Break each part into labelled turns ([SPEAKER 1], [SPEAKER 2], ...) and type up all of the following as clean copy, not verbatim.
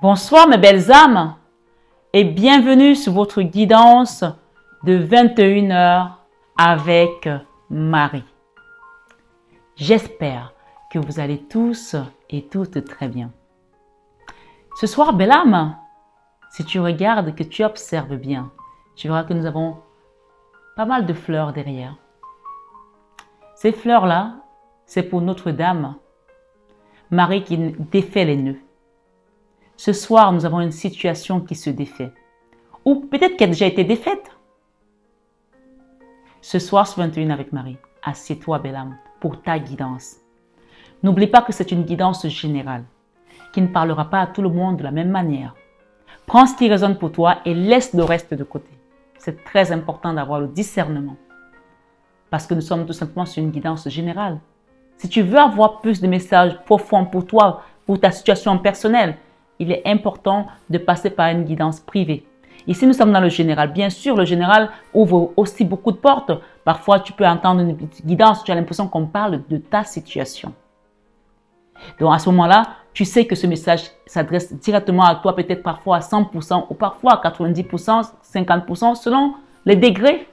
[SPEAKER 1] Bonsoir mes belles âmes et bienvenue sur votre guidance de 21 heures avec Marie. J'espère que vous allez tous et toutes très bien. Ce soir, belle âme, si tu regardes, que tu observes bien, tu verras que nous avons pas mal de fleurs derrière. Ces fleurs-là, c'est pour Notre-Dame, Marie qui défait les nœuds. Ce soir, nous avons une situation qui se défait. Ou peut-être qu'elle a déjà été défaite. Ce soir, sur 21 avec Marie, assieds-toi, belle âme, pour ta guidance. N'oublie pas que c'est une guidance générale, qui ne parlera pas à tout le monde de la même manière. Prends ce qui résonne pour toi et laisse le reste de côté. C'est très important d'avoir le discernement. Parce que nous sommes tout simplement sur une guidance générale. Si tu veux avoir plus de messages profonds pour toi, pour ta situation personnelle, il est important de passer par une guidance privée. Ici, nous sommes dans le général. Bien sûr, le général ouvre aussi beaucoup de portes. Parfois, tu peux entendre une guidance, tu as l'impression qu'on parle de ta situation. Donc, à ce moment-là, tu sais que ce message s'adresse directement à toi, peut-être parfois à 100% ou parfois à 90%, 50%, selon les degrés.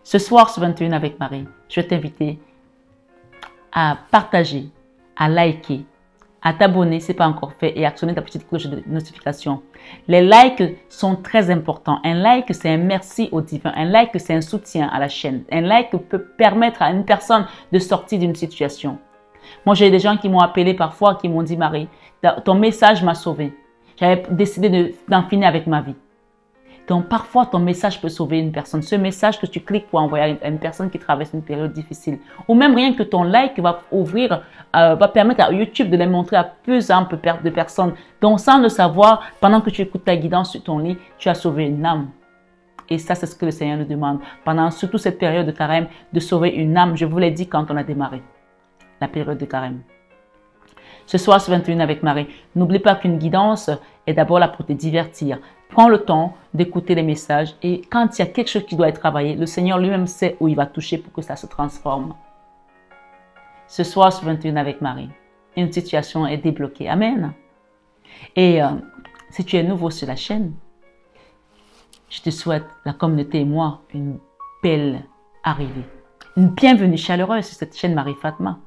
[SPEAKER 1] Ce soir, sur 21 avec Marie, je vais t'inviter à partager, à liker, à t'abonner si ce n'est pas encore fait et actionner ta petite cloche de notification. Les likes sont très importants. Un like, c'est un merci au divin. Un like, c'est un soutien à la chaîne. Un like peut permettre à une personne de sortir d'une situation. Moi, j'ai des gens qui m'ont appelé parfois, qui m'ont dit, Marie, ton message m'a sauvé. J'avais décidé d'en finir avec ma vie. Donc, parfois, ton message peut sauver une personne. Ce message que tu cliques pour envoyer à une personne qui traverse une période difficile. Ou même rien que ton like va ouvrir, va permettre à YouTube de les montrer à plus ample de personnes. Donc, sans le savoir, pendant que tu écoutes ta guidance sur ton lit, tu as sauvé une âme. Et ça, c'est ce que le Seigneur nous demande. Pendant surtout cette période de carême, de sauver une âme. Je vous l'ai dit quand on a démarré la période de carême. Ce soir, sur 21 avec Marie, n'oublie pas qu'une guidance est d'abord là pour te divertir. Prends le temps d'écouter les messages et quand il y a quelque chose qui doit être travaillé, le Seigneur lui-même sait où il va toucher pour que ça se transforme. Ce soir, sur 21 avec Marie, une situation est débloquée. Amen. Et si tu es nouveau sur la chaîne, je te souhaite, la communauté et moi, une belle arrivée. Une bienvenue chaleureuse sur cette chaîne Marie Fatma,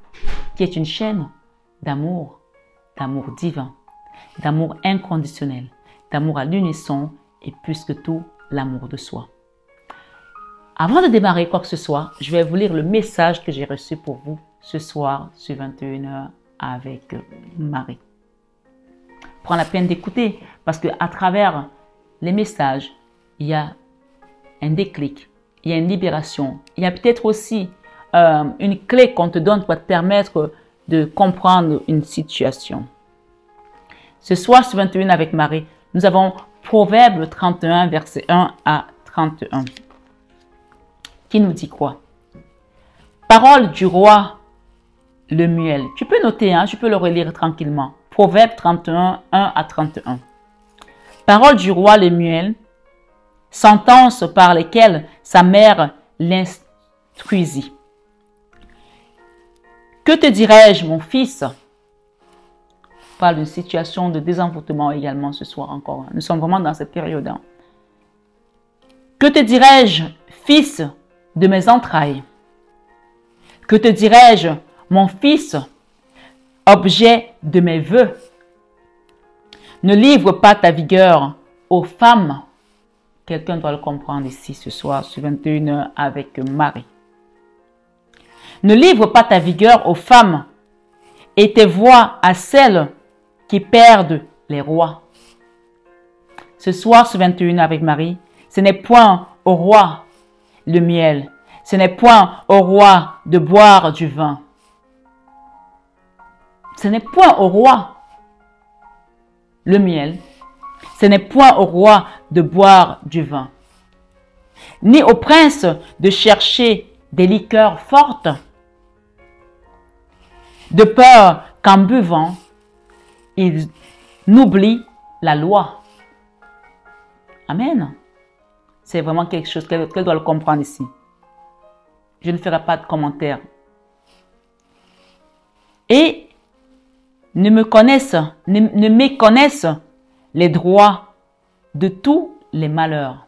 [SPEAKER 1] qui est une chaîne d'amour divin, d'amour inconditionnel, d'amour à l'unisson et plus que tout, l'amour de soi. Avant de démarrer quoi que ce soit, je vais vous lire le message que j'ai reçu pour vous ce soir sur 21 heures avec Marie. Prends la peine d'écouter parce qu'à travers les messages, il y a un déclic, il y a une libération, il y a peut-être aussi une clé qu'on te donne pour te permettre de comprendre une situation. Ce soir, sur 21 avec Marie, nous avons Proverbe 31, verset 1 à 31, qui nous dit quoi? Parole du roi Lemuel. Tu peux noter, hein, tu peux le relire tranquillement. Proverbe 31, 1 à 31. Parole du roi Lemuel, sentence par lesquelles sa mère l'instruisit. Que te dirais-je, mon fils? On parle d'une situation de désenvoûtement également ce soir encore. Nous sommes vraiment dans cette période. Que te dirais-je, fils de mes entrailles? Que te dirais-je, mon fils, objet de mes vœux? Ne livre pas ta vigueur aux femmes. Quelqu'un doit le comprendre ici ce soir sur 21 heures avec Marie. Ne livre pas ta vigueur aux femmes et tes voix à celles qui perdent les rois. Ce soir, sur 21 avec Marie, ce n'est point au roi le miel, ce n'est point au roi de boire du vin. Ce n'est point au roi le miel, ce n'est point au roi de boire du vin, ni au prince de chercher des liqueurs fortes, de peur qu'en buvant, il n'oublie la loi. Amen. C'est vraiment quelque chose qu'elle doit le comprendre ici. Je ne ferai pas de commentaire. Et ne méconnaissent les droits de tous les malheurs,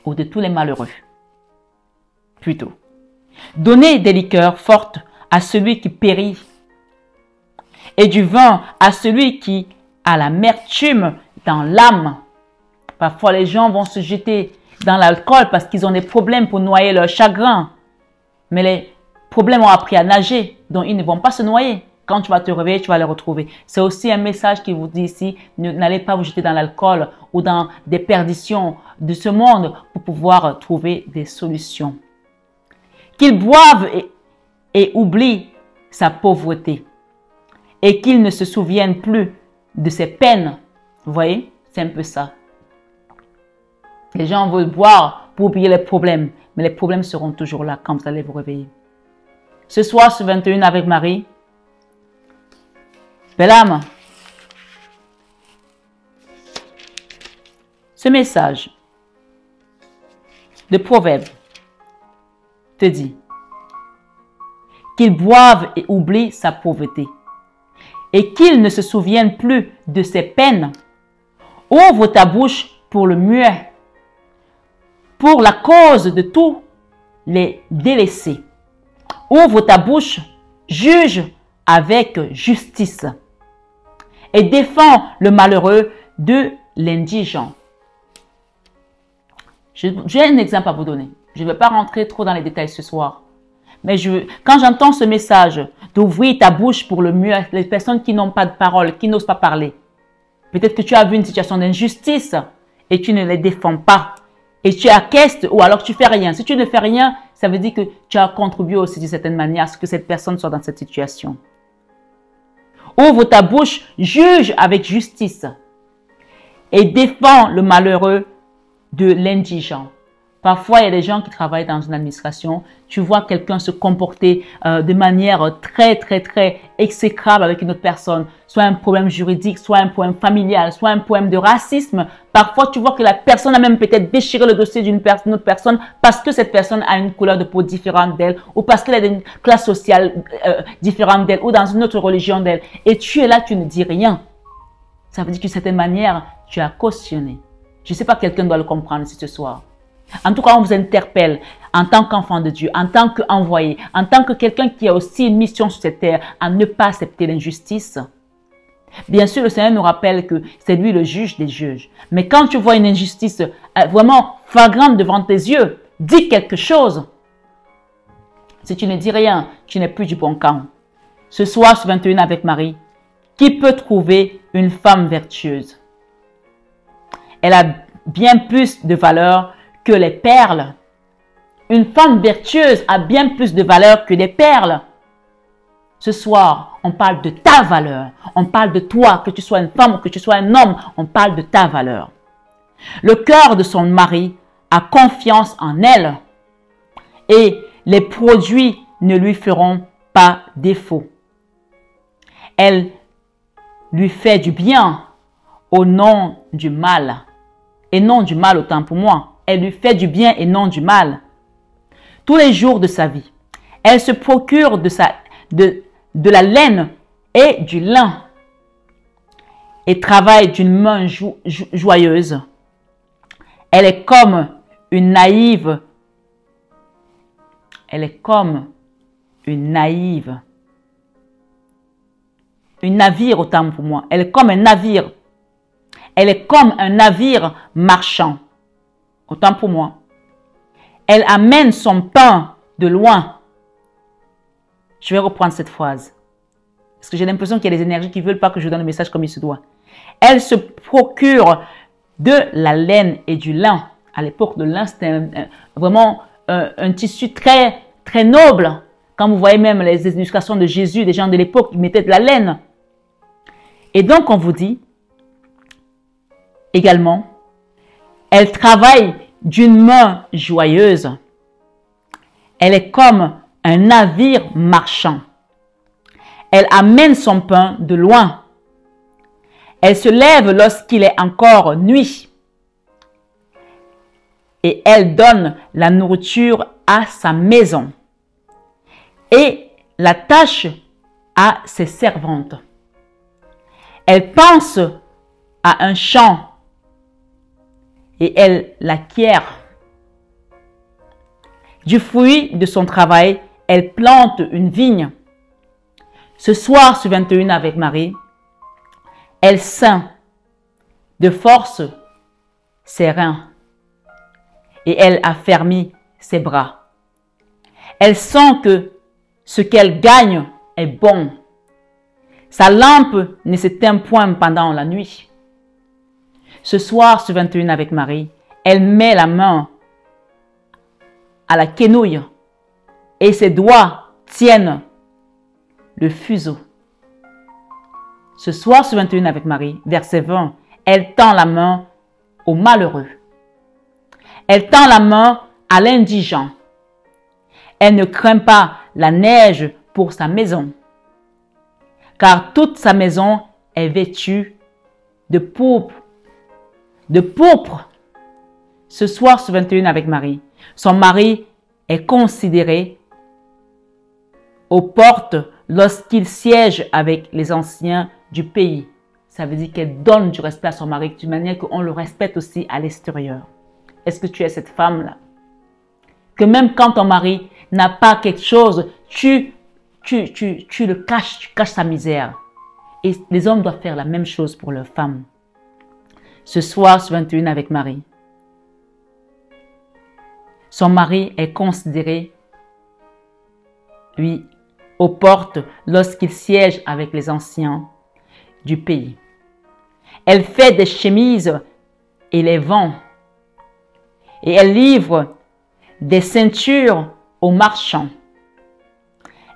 [SPEAKER 1] ou de tous les malheureux, plutôt. Donnez des liqueurs fortes à celui qui périt, et du vin à celui qui a l'amertume dans l'âme. Parfois, les gens vont se jeter dans l'alcool parce qu'ils ont des problèmes pour noyer leur chagrin. Mais les problèmes ont appris à nager, donc ils ne vont pas se noyer. Quand tu vas te réveiller, tu vas les retrouver. C'est aussi un message qui vous dit ici, n'allez pas vous jeter dans l'alcool ou dans des perditions de ce monde pour pouvoir trouver des solutions. Qu'ils boivent et oublient sa pauvreté et qu'ils ne se souviennent plus de ses peines. Vous voyez, c'est un peu ça. Les gens veulent boire pour oublier les problèmes, mais les problèmes seront toujours là quand vous allez vous réveiller. Ce soir, sur 21 avec Marie, belle âme, ce message de Proverbe te dit qu'ils boivent et oublient sa pauvreté et qu'ils ne se souviennent plus de ses peines. Ouvre ta bouche pour le muet, pour la cause de tous les délaissés. Ouvre ta bouche, juge avec justice et défends le malheureux de l'indigent. J'ai un exemple à vous donner. Je ne vais pas rentrer trop dans les détails ce soir. Mais quand j'entends ce message d'ouvrir ta bouche pour le muet, les personnes qui n'ont pas de parole, qui n'osent pas parler, peut-être que tu as vu une situation d'injustice et tu ne les défends pas. Et tu acquiesces ou alors tu fais rien. Si tu ne fais rien, ça veut dire que tu as contribué aussi d'une certaine manière à ce que cette personne soit dans cette situation. Ouvre ta bouche, juge avec justice et défends le malheureux de l'indigent. Parfois, il y a des gens qui travaillent dans une administration. Tu vois quelqu'un se comporter de manière très exécrable avec une autre personne. Soit un problème juridique, soit un problème familial, soit un problème de racisme. Parfois, tu vois que la personne a même peut-être déchiré le dossier d'une autre personne parce que cette personne a une couleur de peau différente d'elle ou parce qu'elle est d'une classe sociale différente d'elle ou dans une autre religion d'elle. Et tu es là, tu ne dis rien. Ça veut dire que d'une certaine manière, tu as cautionné. Je ne sais pas, quelqu'un doit le comprendre ici ce soir. En tout cas, on vous interpelle en tant qu'enfant de Dieu, en tant qu'envoyé, en tant que quelqu'un qui a aussi une mission sur cette terre, à ne pas accepter l'injustice. Bien sûr, le Seigneur nous rappelle que c'est lui le juge des juges. Mais quand tu vois une injustice vraiment flagrante devant tes yeux, dis quelque chose. Si tu ne dis rien, tu n'es plus du bon camp. Ce soir, sur 21 avec Marie, qui peut trouver une femme vertueuse? Elle a bien plus de valeur que les perles. Une femme vertueuse a bien plus de valeur que les perles. Ce soir, on parle de ta valeur. On parle de toi, que tu sois une femme ou que tu sois un homme. On parle de ta valeur. Le cœur de son mari a confiance en elle et les produits ne lui feront pas défaut. Elle lui fait du bien au nom du mal. Et non du mal autant pour moi. Elle lui fait du bien et non du mal. Tous les jours de sa vie, elle se procure de la laine et du lin et travaille d'une main joyeuse. Elle est comme une naïve. Elle est comme une naïve. Une navire autant pour moi. Elle est comme un navire. Elle est comme un navire marchand. Autant pour moi. Elle amène son pain de loin. Je vais reprendre cette phrase. Parce que j'ai l'impression qu'il y a des énergies qui ne veulent pas que je donne le message comme il se doit. Elle se procure de la laine et du lin. À l'époque, le lin, c'était vraiment un tissu très noble. Quand vous voyez même les illustrations de Jésus, des gens de l'époque, ils mettaient de la laine. Et donc, on vous dit également, elle travaille d'une main joyeuse. Elle est comme un navire marchand. Elle amène son pain de loin. Elle se lève lorsqu'il est encore nuit. Et elle donne la nourriture à sa maison. Et la tâche à ses servantes. Elle pense à un champ et elle l'acquiert. Du fruit de son travail, elle plante une vigne. Ce soir, sur 21 avec Marie, elle ceint de force ses reins et elle affermit ses bras. Elle sent que ce qu'elle gagne est bon. Sa lampe ne s'éteint point pendant la nuit. Ce soir, sur 21 avec Marie, elle met la main à la quenouille et ses doigts tiennent le fuseau. Ce soir, sur 21 avec Marie, verset 20, elle tend la main au malheureux. Elle tend la main à l'indigent. Elle ne craint pas la neige pour sa maison, car toute sa maison est vêtue de pourpre. De pourpre. Ce soir, sur 21 avec Marie, son mari est considéré aux portes lorsqu'il siège avec les anciens du pays. Ça veut dire qu'elle donne du respect à son mari, de manière qu'on le respecte aussi à l'extérieur. Est-ce que tu es cette femme-là? Que même quand ton mari n'a pas quelque chose, tu le caches, tu caches sa misère. Et les hommes doivent faire la même chose pour leurs femmes. Ce soir, sur 21 avec Marie, son mari est considéré, oui, aux portes lorsqu'il siège avec les anciens du pays. Elle fait des chemises et les vend. Et elle livre des ceintures aux marchands.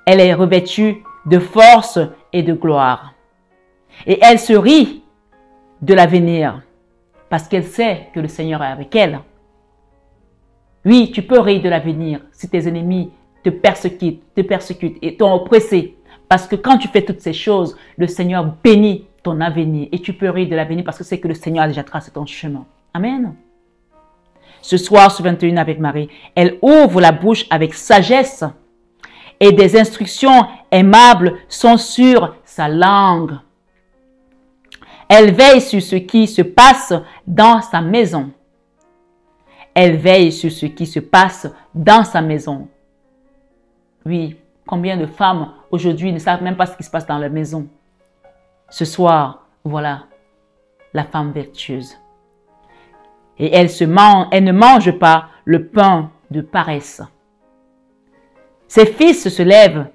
[SPEAKER 1] Elle est revêtue de force et de gloire. Et elle se rit de l'avenir parce qu'elle sait que le Seigneur est avec elle. Oui, tu peux rire de l'avenir si tes ennemis te persécutent et t'ont oppressé. Parce que quand tu fais toutes ces choses, le Seigneur bénit ton avenir. Et tu peux rire de l'avenir parce que c'est que le Seigneur a déjà tracé ton chemin. Amen. Ce soir, sur 21 avec Marie, elle ouvre la bouche avec sagesse et des instructions aimables sont sur sa langue. Elle veille sur ce qui se passe dans sa maison. Elle veille sur ce qui se passe dans sa maison. Oui, combien de femmes aujourd'hui ne savent même pas ce qui se passe dans leur maison. Ce soir, voilà la femme vertueuse. Et elle ne mange pas le pain de paresse. Ses fils se lèvent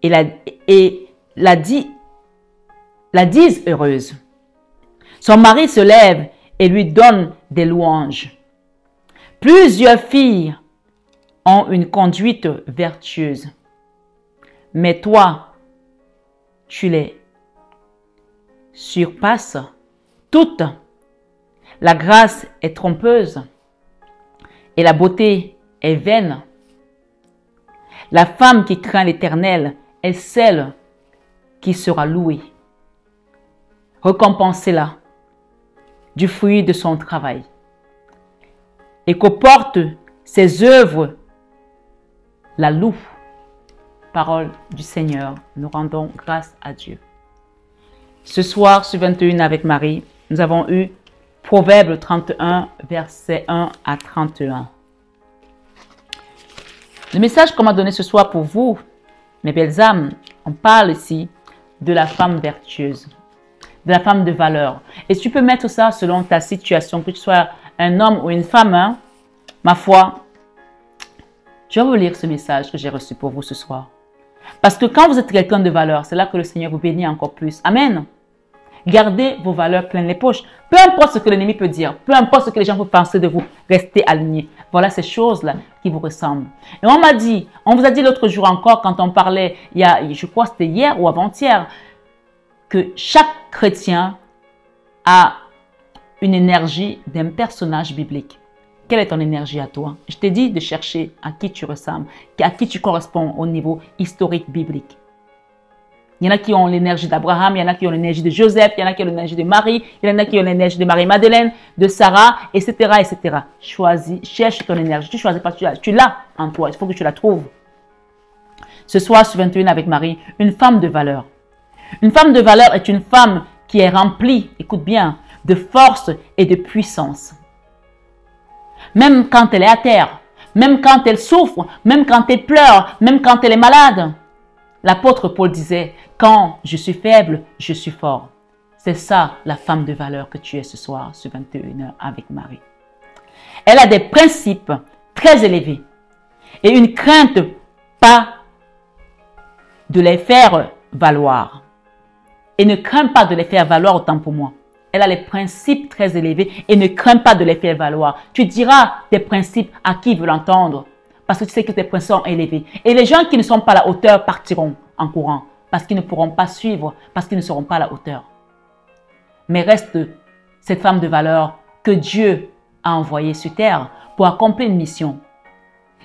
[SPEAKER 1] et la disent heureuse. Son mari se lève et lui donne des louanges. Plusieurs filles ont une conduite vertueuse. Mais toi, tu les surpasses toutes. La grâce est trompeuse et la beauté est vaine. La femme qui craint l'Éternel est celle qui sera louée. Récompensez-la du fruit de son travail et qu'aux portes ses œuvres la louent. Parole du Seigneur, nous rendons grâce à Dieu. Ce soir, sur 21 avec Marie, nous avons eu Proverbe 31, versets 1 à 31. Le message qu'on m'a donné ce soir pour vous, mes belles âmes, on parle ici de la femme vertueuse, de la femme de valeur. Et tu peux mettre ça selon ta situation, que tu sois un homme ou une femme, hein, ma foi. Je vais vous lire ce message que j'ai reçu pour vous ce soir. Parce que quand vous êtes quelqu'un de valeur, c'est là que le Seigneur vous bénit encore plus. Amen. Gardez vos valeurs pleines les poches. Peu importe ce que l'ennemi peut dire, peu importe ce que les gens peuvent penser de vous, restez alignés. Voilà ces choses-là qui vous ressemblent. Et on vous a dit l'autre jour encore, quand on parlait, je crois que c'était hier ou avant-hier, que chaque chrétien a une énergie d'un personnage biblique. Quelle est ton énergie à toi? Je t'ai dit de chercher à qui tu ressembles, à qui tu corresponds au niveau historique biblique. Il y en a qui ont l'énergie d'Abraham, il y en a qui ont l'énergie de Joseph, il y en a qui ont l'énergie de Marie, il y en a qui ont l'énergie de Marie-Madeleine, de Sarah, etc., etc. Choisis, cherche ton énergie. Tu ne choisis pas, tu l'as en toi. Il faut que tu la trouves. Ce soir sur 21 avec Marie, une femme de valeur. Une femme de valeur est une femme qui est remplie, écoute bien, de force et de puissance. Même quand elle est à terre, même quand elle souffre, même quand elle pleure, même quand elle est malade. L'apôtre Paul disait, quand je suis faible, je suis fort. C'est ça la femme de valeur que tu es ce soir sur 21h avec Marie. Elle a des principes très élevés et une crainte pas de les faire valoir. Et ne crains pas de les faire valoir autant pour moi. Elle a les principes très élevés et ne crains pas de les faire valoir. Tu diras tes principes à qui veut l'entendre parce que tu sais que tes principes sont élevés. Et les gens qui ne sont pas à la hauteur partiront en courant parce qu'ils ne pourront pas suivre, parce qu'ils ne seront pas à la hauteur. Mais reste cette femme de valeur que Dieu a envoyée sur terre pour accomplir une mission.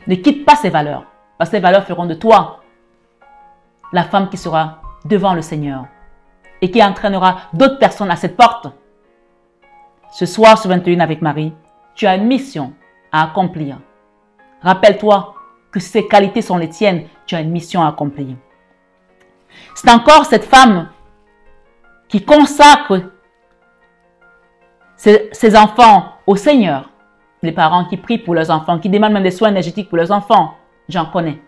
[SPEAKER 1] Ne quitte pas ces valeurs parce que ces valeurs feront de toi la femme qui sera devant le Seigneur et qui entraînera d'autres personnes à cette porte. Ce soir sur 21 avec Marie, tu as une mission à accomplir. Rappelle-toi que ces qualités sont les tiennes, tu as une mission à accomplir. C'est encore cette femme qui consacre ses enfants au Seigneur. Les parents qui prient pour leurs enfants, qui demandent même des soins énergétiques pour leurs enfants. J'en connais.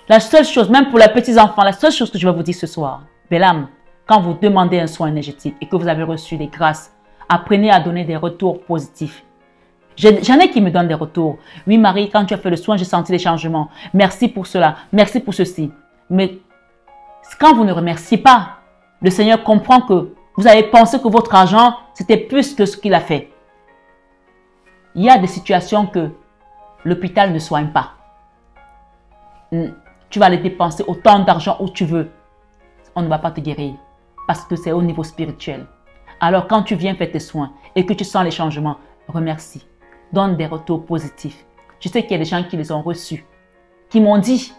[SPEAKER 1] La seule chose, même pour les petits-enfants, la seule chose que je vais vous dire ce soir, belle âme, quand vous demandez un soin énergétique et que vous avez reçu des grâces, apprenez à donner des retours positifs. J'en ai qui me donnent des retours. Oui, Marie, quand tu as fait le soin, j'ai senti des changements. Merci pour cela. Merci pour ceci. Mais quand vous ne remerciez pas, le Seigneur comprend que vous avez pensé que votre argent, c'était plus que ce qu'il a fait. Il y a des situations que l'hôpital ne soigne pas. Tu vas aller dépenser autant d'argent où tu veux. On ne va pas te guérir parce que c'est au niveau spirituel. Alors quand tu viens faire tes soins et que tu sens les changements, remercie. Donne des retours positifs. Je sais qu'il y a des gens qui les ont reçus, qui m'ont dit,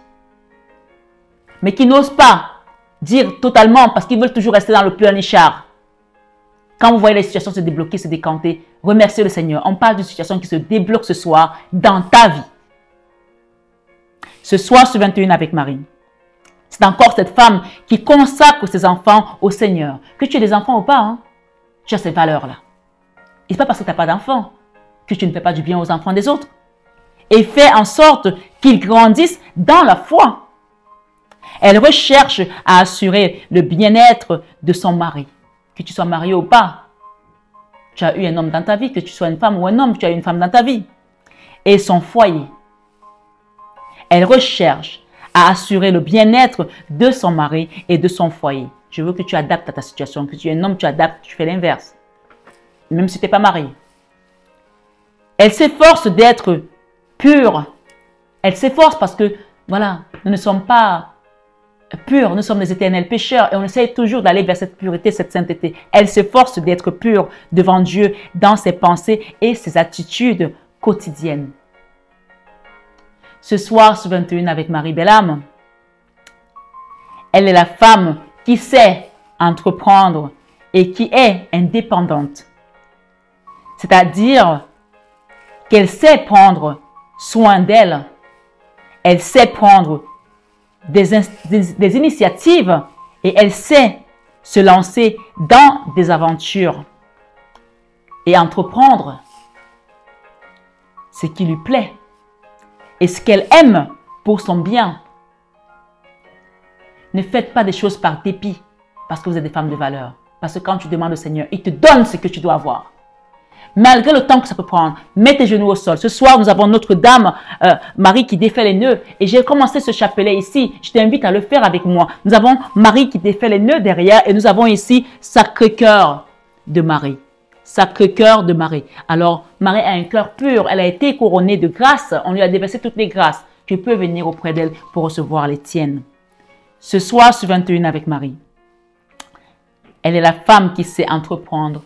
[SPEAKER 1] mais qui n'osent pas dire totalement parce qu'ils veulent toujours rester dans le pleurnichard. Quand vous voyez les situations se débloquer, se décanter, remerciez le Seigneur. On parle d'une situation qui se débloque ce soir dans ta vie. Ce soir sur 21 avec Marie, c'est encore cette femme qui consacre ses enfants au Seigneur. Que tu aies des enfants ou pas, hein, tu as ces valeurs-là. Et ce n'est pas parce que tu n'as pas d'enfants que tu ne fais pas du bien aux enfants des autres. Et fais en sorte qu'ils grandissent dans la foi. Elle recherche à assurer le bien-être de son mari. Que tu sois marié ou pas, tu as eu un homme dans ta vie, que tu sois une femme ou un homme, tu as eu une femme dans ta vie. Et son foyer. Elle recherche à assurer le bien-être de son mari et de son foyer. Je veux que tu adaptes à ta situation. Que tu es un homme, tu adaptes, tu fais l'inverse. Même si tu n'es pas marié. Elle s'efforce d'être pure. Elle s'efforce parce que, voilà, nous ne sommes pas purs, nous sommes des éternels pécheurs et on essaie toujours d'aller vers cette pureté, cette sainteté. Elle s'efforce d'être pure devant Dieu dans ses pensées et ses attitudes quotidiennes. Ce soir, sur 21 avec Marie Belle-Âme, elle est la femme qui sait entreprendre et qui est indépendante. C'est-à-dire qu'elle sait prendre soin d'elle, elle sait prendre des initiatives et elle sait se lancer dans des aventures et entreprendre ce qui lui plaît et ce qu'elle aime pour son bien. Ne faites pas des choses par dépit parce que vous êtes des femmes de valeur. Parce que quand tu demandes au Seigneur, il te donne ce que tu dois avoir. Malgré le temps que ça peut prendre, mets tes genoux au sol. Ce soir, nous avons Notre-Dame, Marie qui défait les nœuds. Et j'ai commencé ce chapelet ici. Je t'invite à le faire avec moi. Nous avons Marie qui défait les nœuds derrière. Et nous avons ici Sacré-Cœur de Marie. Sacré-Cœur de Marie. Alors, Marie a un cœur pur. Elle a été couronnée de grâce. On lui a déversé toutes les grâces. Tu peux venir auprès d'elle pour recevoir les tiennes. Ce soir, sur 21 avec Marie, elle est la femme qui sait entreprendre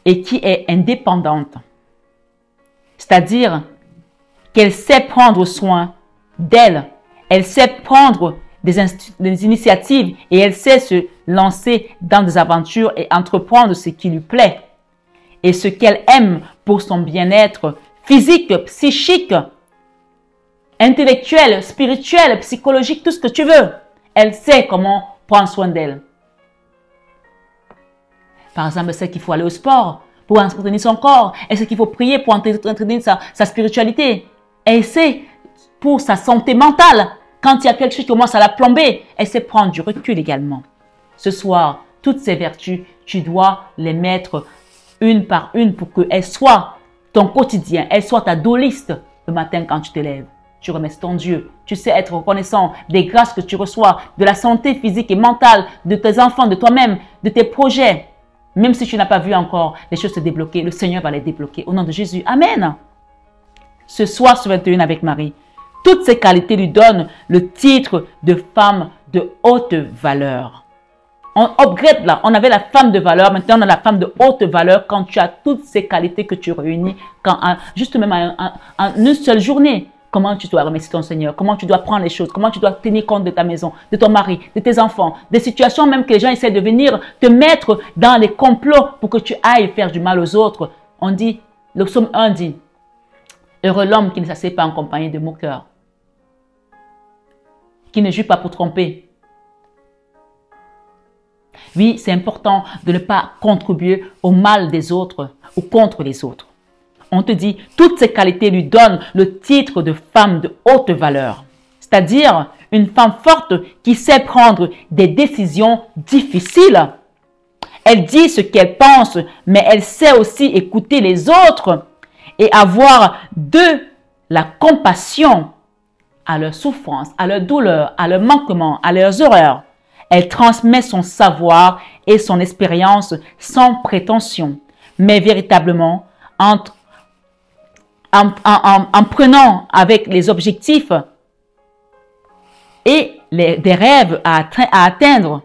[SPEAKER 1] et qui est indépendante. C'est-à-dire qu'elle sait prendre soin d'elle. Elle sait prendre des initiatives et elle sait se lancer dans des aventures et entreprendre ce qui lui plaît. Et ce qu'elle aime pour son bien-être physique, psychique, intellectuelle, spirituelle, psychologique, tout ce que tu veux. Elle sait comment prendre soin d'elle. Par exemple, elle sait qu'il faut aller au sport pour entretenir son corps. Elle sait qu'il faut prier pour entretenir sa spiritualité. Elle sait pour sa santé mentale. Quand il y a quelque chose qui commence à la plomber, elle sait prendre du recul également. Ce soir, toutes ces vertus, tu dois les mettre une par une pour qu'elles soient ton quotidien, elles soient ta do-liste le matin quand tu te lèves. Tu remercies ton Dieu. Tu sais être reconnaissant des grâces que tu reçois, de la santé physique et mentale, de tes enfants, de toi-même, de tes projets. Même si tu n'as pas vu encore les choses se débloquer, le Seigneur va les débloquer. Au nom de Jésus. Amen. Ce soir, sur 21 avec Marie, toutes ces qualités lui donnent le titre de femme de haute valeur. On upgrade là. On avait la femme de valeur. Maintenant, on a la femme de haute valeur quand tu as toutes ces qualités que tu réunis juste même en une seule journée. Comment tu dois remercier ton Seigneur, comment tu dois prendre les choses, comment tu dois tenir compte de ta maison, de ton mari, de tes enfants, des situations même que les gens essaient de venir te mettre dans les complots pour que tu ailles faire du mal aux autres. On dit, le psaume 1 dit, heureux l'homme qui ne s'assied pas en compagnie de moqueurs, qui ne joue pas pour tromper. Oui, c'est important de ne pas contribuer au mal des autres ou contre les autres. On te dit, toutes ces qualités lui donnent le titre de femme de haute valeur. C'est-à-dire une femme forte qui sait prendre des décisions difficiles. Elle dit ce qu'elle pense, mais elle sait aussi écouter les autres et avoir de la compassion à leurs souffrances, à leurs douleurs, à leurs manquements, à leurs erreurs. Elle transmet son savoir et son expérience sans prétention, mais véritablement en prenant avec les objectifs et des rêves à atteindre.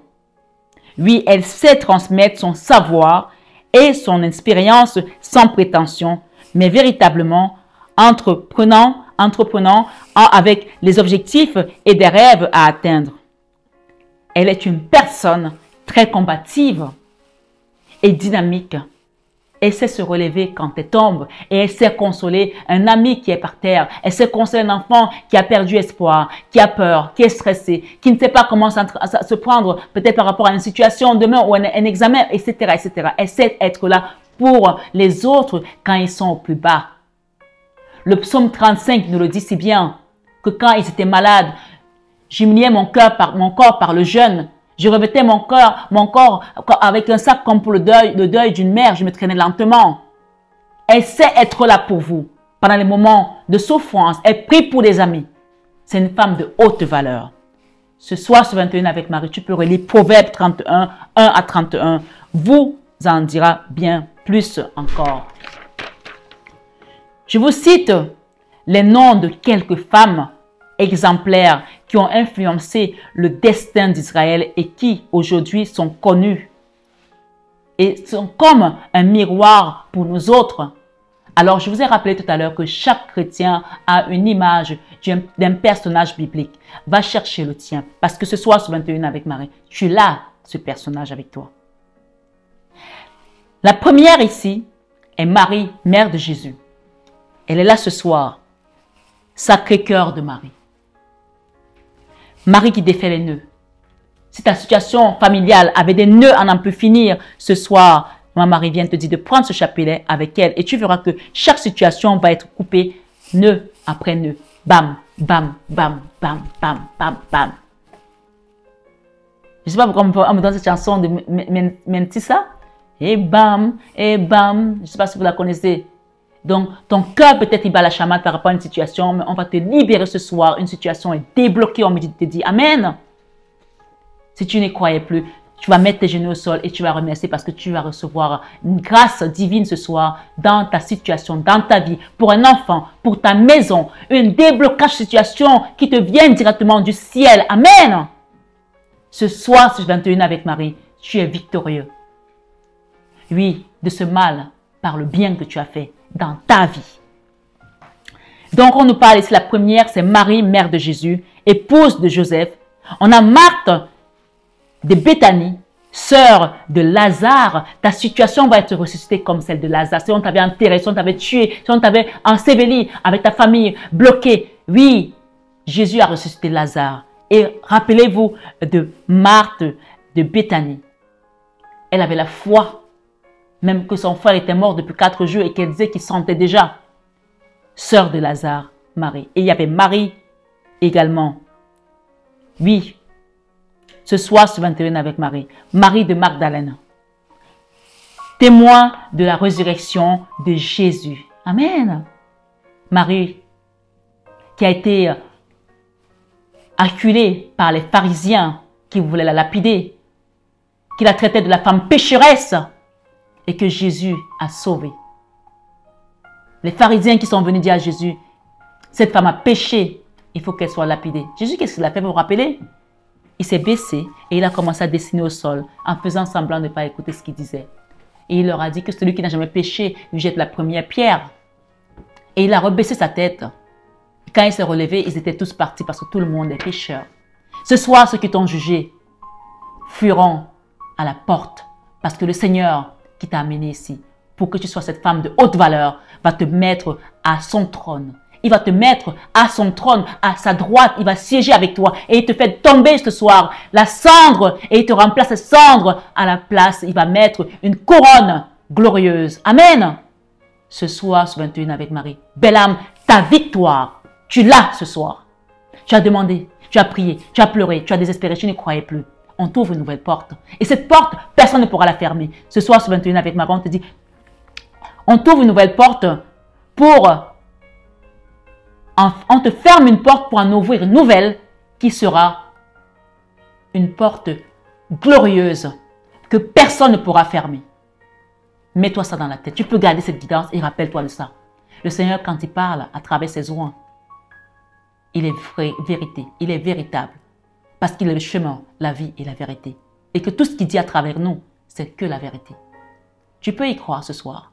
[SPEAKER 1] Oui, elle sait transmettre son savoir et son expérience sans prétention, mais véritablement entreprenant avec les objectifs et des rêves à atteindre. Elle est une personne très combative et dynamique. Elle sait se relever quand elle tombe et elle sait consoler un ami qui est par terre. Elle sait consoler un enfant qui a perdu espoir, qui a peur, qui est stressé, qui ne sait pas comment se prendre peut-être par rapport à une situation demain ou un examen, etc., etc. Elle sait être là pour les autres quand ils sont au plus bas. Le psaume 35 nous le dit si bien que quand ils étaient malades, j'humiliais mon corps par le jeûne. Je revêtais mon corps avec un sac comme pour le deuil d'une mère. Je me traînais lentement. Elle sait être là pour vous. Pendant les moments de souffrance, elle prie pour les amis. C'est une femme de haute valeur. Ce soir, sur 21 avec Marie, tu peux relire Proverbe 31, 1 à 31. Vous en dira bien plus encore. Je vous cite les noms de quelques femmes exemplaires qui ont influencé le destin d'Israël et qui aujourd'hui sont connus et sont comme un miroir pour nous autres. Alors, je vous ai rappelé tout à l'heure que chaque chrétien a une image d'un personnage biblique. Va chercher le tien parce que ce soir, sur 21 avec Marie, tu l'as, ce personnage avec toi. La première ici est Marie, mère de Jésus. Elle est là ce soir, Sacré-Cœur de Marie. Marie qui défait les nœuds. Si ta situation familiale avait des nœuds à n'en plus finir, ce soir, Marie vient te dire de prendre ce chapelet avec elle et tu verras que chaque situation va être coupée nœud après nœud. Bam, bam, bam, bam, bam, bam, bam. Je ne sais pas pourquoi on me donne cette chanson de Mentissa. Et bam, et bam. Je ne sais pas si vous la connaissez. Donc, ton cœur peut-être il bat la chamade par rapport à une situation, mais on va te libérer ce soir. Une situation est débloquée, on me dit Amen. Si tu n'y croyais plus, tu vas mettre tes genoux au sol et tu vas remercier parce que tu vas recevoir une grâce divine ce soir dans ta situation, dans ta vie, pour un enfant, pour ta maison, une déblocage situation qui te vient directement du ciel. Amen. Ce soir, ce 21 avec Marie, tu es victorieux. Oui, de ce mal par le bien que tu as fait dans ta vie. Donc, on nous parle ici, la première, c'est Marie, mère de Jésus, épouse de Joseph. On a Marthe de Béthanie, sœur de Lazare. Ta situation va être ressuscitée comme celle de Lazare. Si on t'avait enterré, si on t'avait tué, si on t'avait enseveli avec ta famille bloquée. Oui, Jésus a ressuscité Lazare. Et rappelez-vous de Marthe de Béthanie. Elle avait la foi, même que son frère était mort depuis 4 jours et qu'elle disait qu'il sentait déjà. Sœur de Lazare, Marie. Et il y avait Marie également. Oui, ce soir sur 21 avec Marie. Marie de Magdalène. Témoin de la résurrection de Jésus. Amen. Marie qui a été acculée par les pharisiens qui voulaient la lapider, qui la traitaient de la femme pécheresse et que Jésus a sauvée. Les pharisiens qui sont venus dire à Jésus, cette femme a péché, il faut qu'elle soit lapidée. Jésus, qu'est-ce qu'il a fait, vous vous rappelez? Il s'est baissé et il a commencé à dessiner au sol en faisant semblant de ne pas écouter ce qu'il disait. Et il leur a dit que celui qui n'a jamais péché lui jette la première pierre. Et il a rebaissé sa tête. Quand il s'est relevé, ils étaient tous partis parce que tout le monde est pécheur. Ce soir, ceux qui t'ont jugé fuiront à la porte parce que le Seigneur qui t'a amené ici, pour que tu sois cette femme de haute valeur, va te mettre à son trône. Il va te mettre à son trône, à sa droite. Il va siéger avec toi et il te fait tomber ce soir la cendre et il te remplace cette cendre à la place. Il va mettre une couronne glorieuse. Amen. Ce soir, ce 21 avec Marie. Belle âme, ta victoire, tu l'as ce soir. Tu as demandé, tu as prié, tu as pleuré, tu as désespéré, tu ne croyais plus. On t'ouvre une nouvelle porte. Et cette porte, personne ne pourra la fermer. Ce soir, ce 21 avec Marie, on te dit, on t'ouvre une nouvelle porte pour... On te ferme une porte pour en ouvrir une nouvelle qui sera une porte glorieuse que personne ne pourra fermer. Mets-toi ça dans la tête. Tu peux garder cette guidance et rappelle-toi de ça. Le Seigneur, quand il parle à travers ses oins, il est vrai, vérité, il est véritable. Parce qu'il est le chemin, la vie et la vérité. Et que tout ce qu'il dit à travers nous, c'est que la vérité. Tu peux y croire ce soir.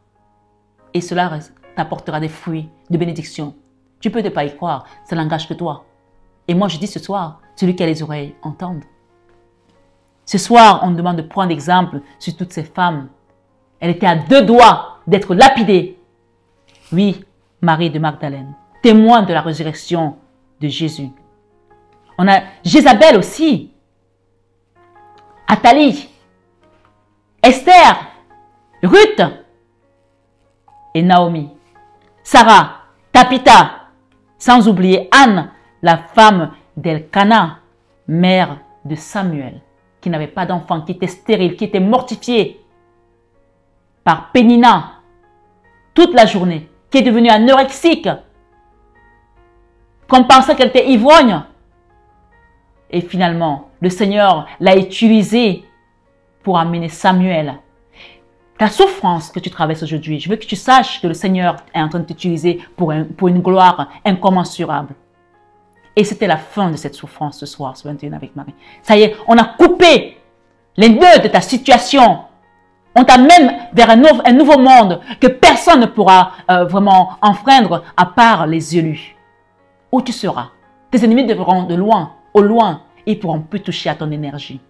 [SPEAKER 1] Et cela t'apportera des fruits de bénédiction. Tu peux ne pas y croire, ça n'engage que toi. Et moi je dis ce soir, celui qui a les oreilles entende. Ce soir, on me demande de prendre exemple sur toutes ces femmes. Elle était à 2 doigts d'être lapidée. Oui, Marie de Magdalène, témoin de la résurrection de Jésus. On a Jézabel aussi, Athalie, Esther, Ruth et Naomi, Sarah, Tapita, sans oublier Anne, la femme d'Elkana, mère de Samuel, qui n'avait pas d'enfant, qui était stérile, qui était mortifiée par Pénina toute la journée, qui est devenue anorexique, qu'on pensait qu'elle était ivrogne. Et finalement, le Seigneur l'a utilisée pour amener Samuel. Ta souffrance que tu traverses aujourd'hui, je veux que tu saches que le Seigneur est en train de t'utiliser pour une gloire incommensurable. Et c'était la fin de cette souffrance ce soir, ce 21 avec Marie. Ça y est, on a coupé les nœuds de ta situation. On t'amène vers un nouveau monde que personne ne pourra vraiment enfreindre à part les élus. Où tu seras. Tes ennemis te verront de loin, au loin, et ils ne pourront plus toucher à ton énergie.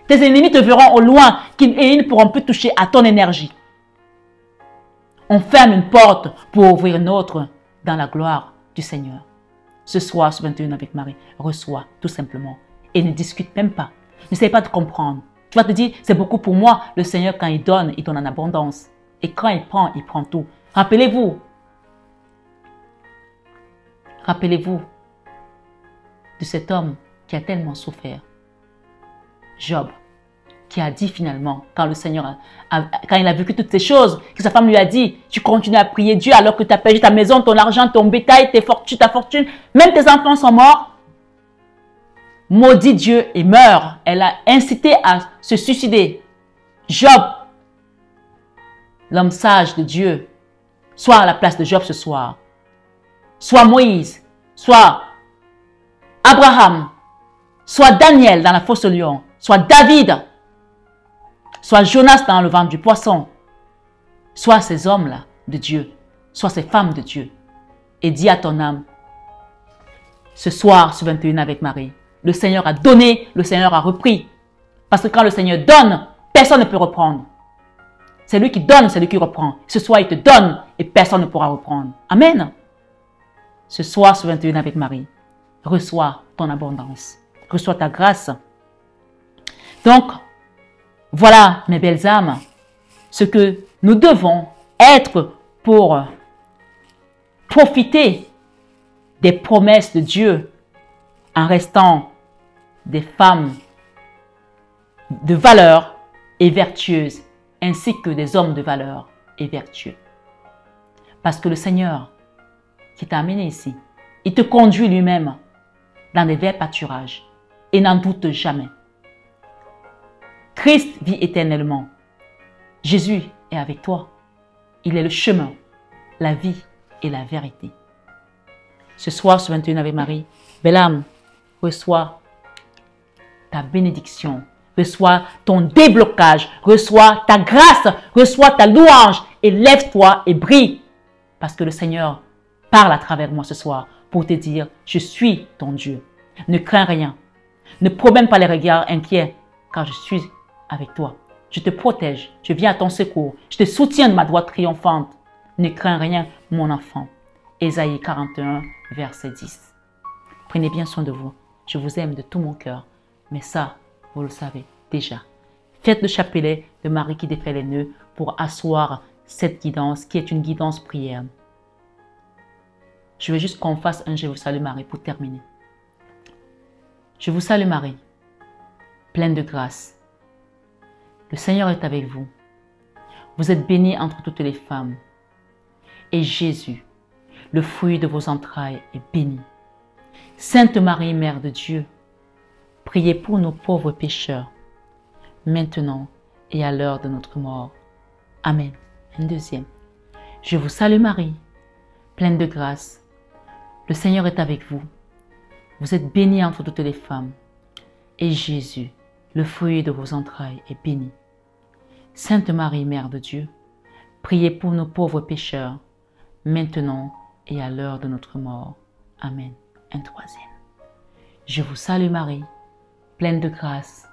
[SPEAKER 1] Tes ennemis te verront au loin et ils ne pourront plus toucher à ton énergie. On ferme une porte pour ouvrir une autre dans la gloire du Seigneur. Ce soir, ce 21 avec Marie, reçois tout simplement et ne discute même pas. N'essaie pas de comprendre. Tu vas te dire, c'est beaucoup pour moi. Le Seigneur, quand il donne en abondance. Et quand il prend tout. Rappelez-vous de cet homme qui a tellement souffert. Job, qui a dit finalement, quand le Seigneur quand il a vécu toutes ces choses, que sa femme lui a dit, tu continues à prier Dieu alors que tu as perdu ta maison, ton argent, ton bétail, ta fortune, même tes enfants sont morts. Maudit Dieu et meurt. Elle a incité à se suicider. Job, l'homme sage de Dieu, soit à la place de Job ce soir, soit Moïse, soit Abraham, soit Daniel dans la fosse au lion, soit David, soit Jonas dans le ventre du poisson, soit ces hommes-là de Dieu, soit ces femmes de Dieu. Et dis à ton âme, ce soir, ce 21 avec Marie, le Seigneur a donné, le Seigneur a repris. Parce que quand le Seigneur donne, personne ne peut reprendre. C'est lui qui donne, c'est lui qui reprend. Ce soir, il te donne et personne ne pourra reprendre. Amen. Ce soir, ce 21 avec Marie, reçois ton abondance. Reçois ta grâce. Donc, voilà, mes belles âmes, ce que nous devons être pour profiter des promesses de Dieu en restant des femmes de valeur et vertueuses, ainsi que des hommes de valeur et vertueux. Parce que le Seigneur qui t'a amené ici, il te conduit lui-même dans des verts pâturages et n'en doute jamais. Christ vit éternellement. Jésus est avec toi. Il est le chemin, la vie et la vérité. Ce soir, sur 21 Ave Marie, belle âme, reçois ta bénédiction, reçois ton déblocage, reçois ta grâce, reçois ta louange et lève-toi et brille. Parce que le Seigneur parle à travers moi ce soir pour te dire, je suis ton Dieu. Ne crains rien. Ne promène pas les regards inquiets, car je suis avec toi. Je te protège, je viens à ton secours, je te soutiens de ma droite triomphante. Ne crains rien, mon enfant. Ésaïe 41, verset 10. Prenez bien soin de vous. Je vous aime de tout mon cœur. Mais ça, vous le savez déjà. Faites le chapelet de Marie qui défait les nœuds pour asseoir cette guidance qui est une guidance prière. Je veux juste qu'on fasse un Je vous salue Marie pour terminer. Je vous salue Marie, pleine de grâce. Le Seigneur est avec vous. Vous êtes bénie entre toutes les femmes. Et Jésus, le fruit de vos entrailles, est béni. Sainte Marie, Mère de Dieu, priez pour nos pauvres pécheurs, maintenant et à l'heure de notre mort. Amen. Un deuxième. Je vous salue Marie, pleine de grâce. Le Seigneur est avec vous. Vous êtes bénie entre toutes les femmes. Et Jésus, le fruit de vos entrailles, est béni. Sainte Marie, Mère de Dieu, priez pour nos pauvres pécheurs, maintenant et à l'heure de notre mort. Amen. Un troisième. Je vous salue Marie, pleine de grâce.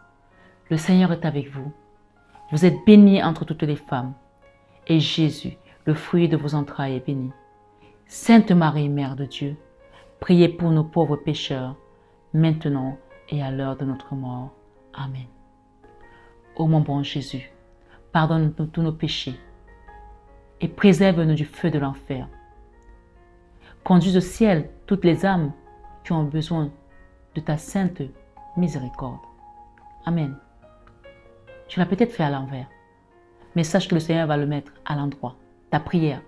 [SPEAKER 1] Le Seigneur est avec vous. Vous êtes bénie entre toutes les femmes. Et Jésus, le fruit de vos entrailles, est béni. Sainte Marie, Mère de Dieu, priez pour nos pauvres pécheurs, maintenant et à l'heure de notre mort. Amen. Ô mon bon Jésus, pardonne-nous tous nos péchés et préserve-nous du feu de l'enfer. Conduis au ciel toutes les âmes qui ont besoin de ta sainte miséricorde. Amen. Tu l'as peut-être fait à l'envers, mais sache que le Seigneur va le mettre à l'endroit. Ta prière.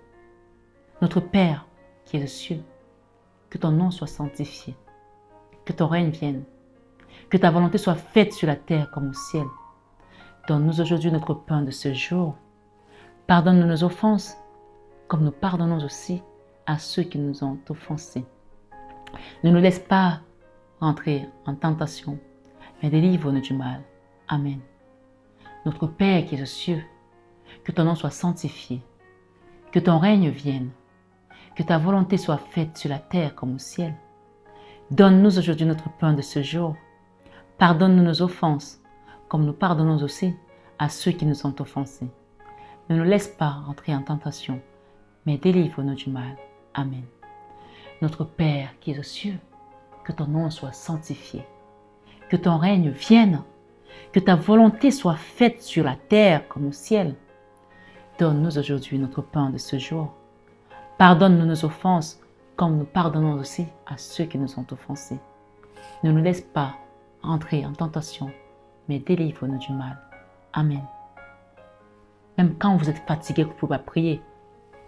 [SPEAKER 1] Notre Père qui est aux cieux, que ton nom soit sanctifié, que ton règne vienne, que ta volonté soit faite sur la terre comme au ciel. Donne-nous aujourd'hui notre pain de ce jour. Pardonne-nous nos offenses, comme nous pardonnons aussi à ceux qui nous ont offensés. Ne nous laisse pas entrer en tentation, mais délivre-nous du mal. Amen. Notre Père qui est aux cieux, que ton nom soit sanctifié, que ton règne vienne, que ta volonté soit faite sur la terre comme au ciel. Donne-nous aujourd'hui notre pain de ce jour. Pardonne-nous nos offenses, comme nous pardonnons aussi à ceux qui nous ont offensés. Ne nous laisse pas entrer en tentation, mais délivre-nous du mal. Amen. Notre Père qui es aux cieux, que ton nom soit sanctifié, que ton règne vienne, que ta volonté soit faite sur la terre comme au ciel. Donne-nous aujourd'hui notre pain de ce jour. Pardonne-nous nos offenses, comme nous pardonnons aussi à ceux qui nous ont offensés. Ne nous laisse pas entrer en tentation, mais délivre-nous du mal. Amen. Même quand vous êtes fatigué, vous ne pouvez pas prier,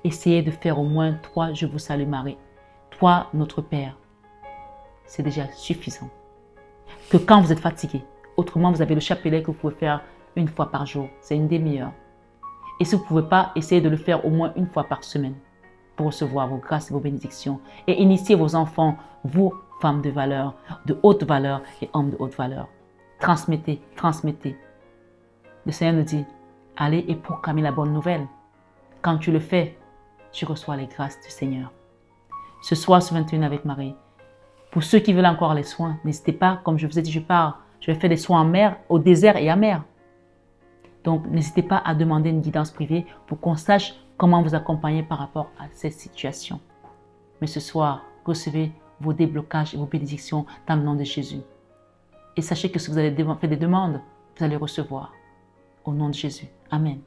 [SPEAKER 1] essayez de faire au moins 3 Je vous salue Marie, 3 Notre Père. C'est déjà suffisant. Que quand vous êtes fatigué, autrement vous avez le chapelet que vous pouvez faire 1 fois par jour, c'est une demi-heure. Et si vous ne pouvez pas, essayez de le faire au moins 1 fois par semaine pour recevoir vos grâces et vos bénédictions et initier vos enfants, vous, femmes de valeur, de haute valeur et hommes de haute valeur. Transmettez, transmettez. Le Seigneur nous dit, allez et proclamez la bonne nouvelle. Quand tu le fais, tu reçois les grâces du Seigneur. Ce soir, sur 21 avec Marie, pour ceux qui veulent encore les soins, n'hésitez pas, comme je vous ai dit, je vais faire des soins en mer, au désert et en mer. Donc, n'hésitez pas à demander une guidance privée pour qu'on sache comment vous accompagner par rapport à cette situation. Mais ce soir, recevez vos déblocages et vos bénédictions dans le nom de Jésus. Et sachez que si vous avez fait des demandes, vous allez recevoir. Au nom de Jésus. Amen.